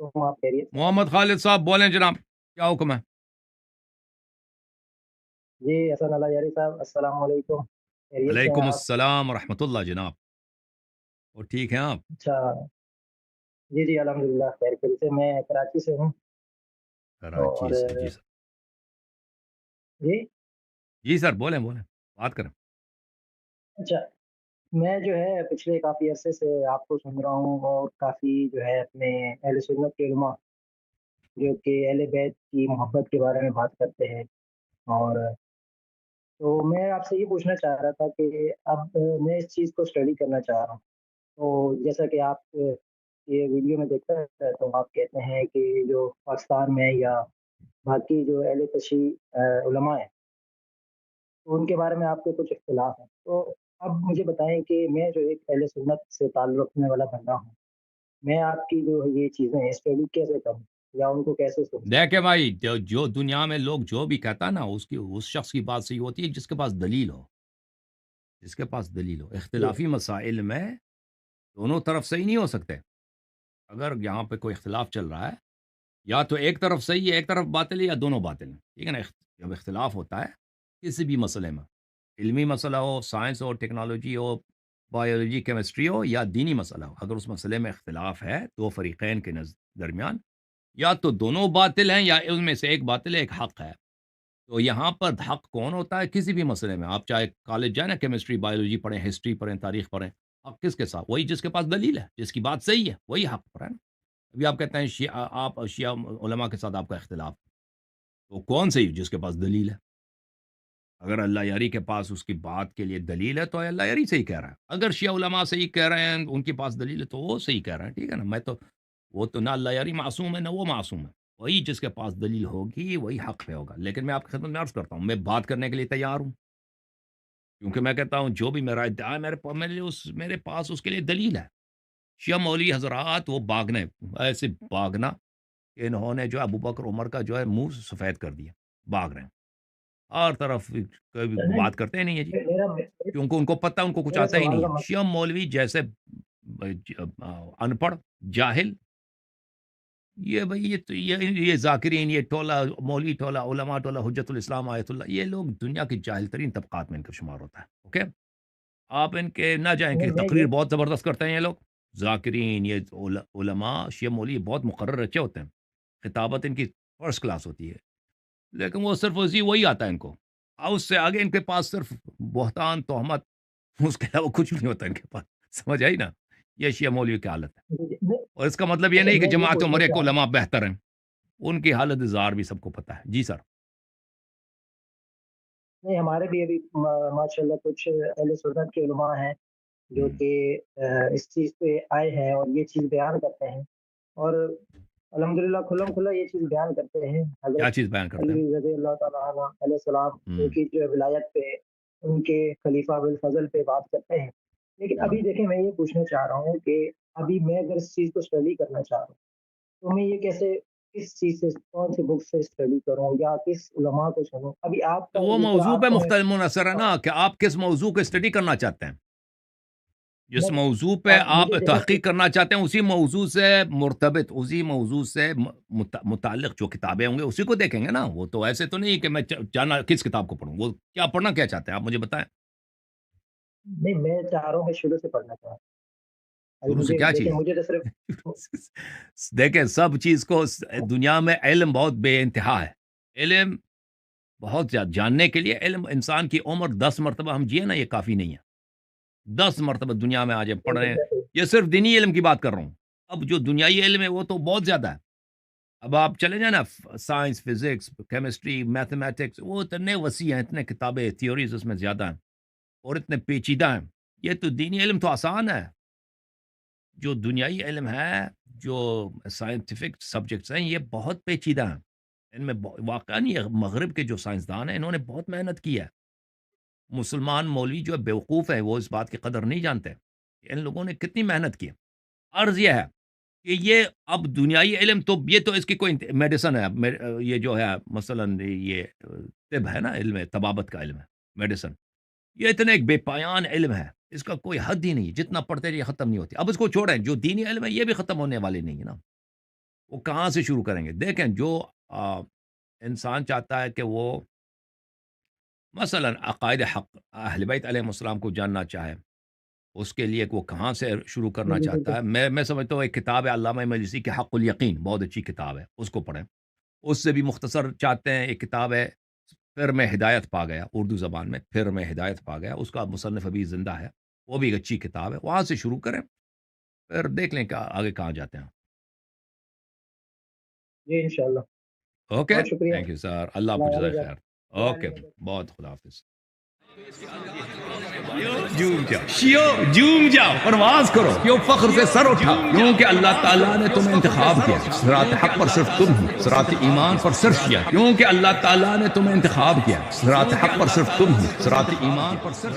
علیکم، آپ خیریت سے ہیں؟ محمد خالد صاحب بولیں جناب، کیا حکم ہے؟ جی حسن اللہ یاری صاحب، السلام علیکم، خیریت سے ہیں وعلیکم آپ؟ السلام ورحمۃ اللہ جناب، اور ٹھیک ہیں آپ؟ اچھا، جی جی الحمد للہ خیر خیریت سے، میں کراچی سے ہوں کراچی اور سے، جی سر، جی جی سر، بولیں بولیں، بات کریں۔ اچھا، میں جو ہے پچھلے کافی عرصے سے آپ کو سن رہا ہوں اور کافی جو ہے اپنے اہل سنت کے علماء جو کہ اہل بیت کی محبت کے بارے میں بات کرتے ہیں، اور تو میں آپ سے یہ پوچھنا چاہ رہا تھا کہ اب میں اس چیز کو اسٹڈی کرنا چاہ رہا ہوں، تو جیسا کہ آپ یہ ویڈیو میں دیکھتا ہے تو آپ کہتے ہیں کہ جو پاکستان میں یا باقی جو اہل تشیع علماء ہیں تو ان کے بارے میں آپ کے کچھ اختلاف ہیں، تو اب مجھے بتائیں کہ میں جو ایک اہل سنت سے تعلق رکھنے والا بندہ ہوں، میں آپ کی جو یہ چیزیں ہیں اسٹڈی کیسے کروں یا ان کو کیسے سمجھوں؟ دیکھیں بھائی، جو دنیا میں لوگ جو بھی کہتا ہے نا، اس شخص کی بات صحیح ہوتی ہے جس کے پاس دلیل ہو، جس کے پاس دلیل ہو۔ جی اختلافی مسائل میں دونوں طرف صحیح نہیں ہو سکتے۔ اگر یہاں پہ کوئی اختلاف چل رہا ہے، یا تو ایک طرف صحیح ہے، ایک طرف باطل ہے، یا دونوں باطل ہیں، ٹھیک ہے نا؟ جب اختلاف ہوتا ہے کسی بھی مسئلے میں، علمی مسئلہ ہو، سائنس ہو، ٹیکنالوجی ہو، بایولوجی، کیمسٹری ہو، یا دینی مسئلہ ہو، اگر اس مسئلے میں اختلاف ہے دو فریقین کے درمیان، یا تو دونوں باطل ہیں یا ان میں سے ایک باطل ہے، ایک حق ہے۔ تو یہاں پر حق کون ہوتا ہے کسی بھی مسئلے میں؟ آپ چاہے کالج جائیں نا، کیمسٹری، بایولوجی پڑھیں، ہسٹری پڑھیں، تاریخ پڑھیں، حق کس کے ساتھ؟ وہی جس کے پاس دلیل ہے، جس کی بات صحیح ہے، وہی حق پر ہے نا۔ ابھی آپ کہتے ہیں آپ شیعہ علماء کے ساتھ آپ کا اختلاف، تو کون صحیح؟ جس کے پاس دلیل ہے۔ اگر اللہ یاری کے پاس اس کی بات کے لیے دلیل ہے تو اللہ یاری صحیح کہہ رہا ہے، اگر شیعہ علماء صحیح کہہ رہے ہیں، ان کے پاس دلیل ہے، تو وہ صحیح کہہ رہے ہیں، ٹھیک ہے نا؟ میں تو وہ تو نہ اللہ یاری معصوم ہے نہ وہ معصوم ہے، وہی جس کے پاس دلیل ہوگی وہی حق پہ ہوگا۔ لیکن میں آپ کی خدمت میں عرض کرتا ہوں، میں بات کرنے کے لیے تیار ہوں، کیونکہ میں کہتا ہوں جو بھی میرا ادعا ہے میرے پاس اس کے لیے دلیل ہے۔ شیعہ مولوی حضرات وہ باغنے، ایسے باغنا کہ انہوں نے جو ابو بکر عمر کا جو ہے منہ سفید کر دیا، بھاگ رہے ہیں ہر طرف، کبھی نہیں، بات کرتے ہی نہیں ہے جی، میرا کیونکہ ان کو پتہ ان کو کچھ میرا آتا ہی سوال نہیں کا ہے۔ مطلب شیعہ مولوی جیسے ان پڑھ، جاہل، یہ بھائی یہ ذاکرین، یہ ٹولہ، مولوی ٹولہ، علماء ٹولہ، حجت الاسلام آیت اللہ، یہ لوگ دنیا کی جاہل ترین طبقات میں ان کا شمار ہوتا ہے، اوکے؟ آپ ان کے نہ جائیں کہ نہیں میں تقریر یہ بہت زبردست کرتے ہیں یہ لوگ، ذاکرین، یہ علماء شیعہ مولوی بہت مقرر رچے ہوتے ہیں، خطابت ان کی فرسٹ کلاس ہوتی ہے، لیکن وہ صرف وہی آتا ہے ان کو، اس سے آگے ان کے پاس صرف بہتان، تہمت، اس کے علاوہ کچھ نہیں ہوتا ان کے پاس، سمجھ آئی نا؟ یہ شیعہ مولوی کی حالت ہے، اور اس کا مطلب یہ اچھا نہیں کہ میں یہ جماعت پوچھنا عمرے کے چاہ رہا ہوں، علماء بہتر ہیں، ان کی حالت زار بھی سب کو پتہ ہے، جی سر۔ نہیں ہمارے بھی ابھی ماشاء اللہ کچھ اہل سنت کے علماء ہیں جو ہوں، کہ اس چیز پہ آئے ہیں اور یہ چیز بیان کرتے ہیں، اور الحمدللہ کھلم کھلا یہ چیز بیان کرتے ہیں، کیا حضرت چیز بیان کرتے علی ہیں؟ رضی اللہ تعالیٰ عنہ علیہ السلام ہوں، کی جو ولایت پہ، ان کے خلیفہ بالفضل پہ بات کرتے ہیں، لیکن ہوں۔ ابھی دیکھیں میں یہ پوچھنا چاہ رہا ہوں کہ ابھی میں اگر اس چیز کو اسٹڈی کرنا چاہ رہا ہوں تو میں یہ کیسے، کس چیز سے، کون سی بک سے اسٹڈی کروں یا کس علماء کو سنوں؟ ابھی آپ تو کا وہ جیسے موضوع آپ پہ کو میں مختلف منحصر ہے نا، کہ آپ کس موضوع کو اسٹڈی کرنا چاہتے ہیں۔ جس میں موضوع پہ آپ مجھے دیکھیں تحقیق کرنا چاہتے ہیں، اسی موضوع سے مرتبط، اسی موضوع سے متعلق جو کتابیں ہوں گے اسی کو دیکھیں گے نا۔ وہ تو ایسے تو نہیں کہ میں جانا کس کتاب کو پڑھوں، وہ کیا پڑھنا کیا چاہتے ہیں آپ مجھے بتائیں۔ نہیں میں چاہ رہا ہوں میں شروع سے پڑھنا چاہ رہا ہوں، ابھی شروع سے مجھے کیا دیکھیں چیز؟ مجھے تو صرف دیکھیں سب چیز کو، دنیا میں علم بہت بے انتہا ہے، علم بہت زیادہ جاننے کے لیے، علم انسان کی عمر 10 مرتبہ ہم جیے نا یہ کافی نہیں ہے، 10 مرتبہ دنیا میں آج ہم پڑھ رہے ہیں، یہ صرف دینی علم کی بات کر رہا ہوں۔ اب جو دنیائی علم ہے وہ تو بہت زیادہ ہے، اب آپ چلے جائیں نا، سائنس، فزکس، کیمسٹری، میتھمیٹکس، وہ اتنے وسیع ہیں، اتنے کتابیں، تھیوریز اس میں زیادہ ہیں، اور اتنے پیچیدہ ہیں۔ یہ تو دینی علم تو آسان ہے، جو دنیائی علم ہے، جو سائنٹیفک سبجیکٹس ہیں، یہ بہت پیچیدہ ہیں، ان میں واقعا یہ مغرب کے جو سائنسدان ہیں انہوں نے بہت محنت کی ہے۔ مسلمان مولوی جو بیوقوف ہے وہ اس بات کی قدر نہیں جانتے کہ ان لوگوں نے کتنی محنت کی ہے۔ عرض یہ ہے کہ یہ اب دنیائی علم تو یہ تو اس کی کوئی میڈیسن ہے، یہ جو ہے مثلا یہ طب ہے نا، علم ہے، طبابت کا علم ہے، میڈیسن، یہ اتنا ایک بے پایان علم ہے، اس کا کوئی حد ہی نہیں، جتنا پڑھتے رہیے ختم نہیں ہوتی۔ اب اس کو چھوڑیں، جو دینی علم ہے یہ بھی ختم ہونے والے نہیں ہے نا۔ وہ کہاں سے شروع کریں گے؟ دیکھیں جو انسان چاہتا ہے کہ وہ مثلا عقائد حق اہل بیت علیہ السلام کو جاننا چاہے، اس کے لیے وہ کہاں سے شروع جی کرنا جی چاہتا بالکل. ہے، میں سمجھتا ہوں ایک کتاب ہے علامہ مجلسی کی حق الیقین، بہت اچھی کتاب ہے، اس کو پڑھیں. اس سے بھی مختصر چاہتے ہیں ایک کتاب ہے پھر میں ہدایت پا گیا، اردو زبان میں پھر میں ہدایت پا گیا، اس کا مصنف ابھی زندہ ہے، وہ بھی ایک اچھی کتاب ہے، وہاں سے شروع کریں، پھر دیکھ لیں کہ آگے کہاں جاتے ہیں. جی انشاءاللہ. اوکے، بہت شکریہ. تھینک یو سر، اللہ آپ کو اللہ جزائے عالی خیر. اللہ اوکے، علی. بہت خدا حافظ. جوم جاؤ پرواز کرو، کیوں فخر سے سر اٹھا، کیونکہ اللہ تعالیٰ نے تمہیں انتخاب کیا. صراط حق پر صرف تم ہو، صراط ایمان پر صرف کیا، کیونکہ اللہ تعالیٰ نے تمہیں انتخاب کیا. صراط حق پر صرف تم ہو، صراط ایمان پر صرف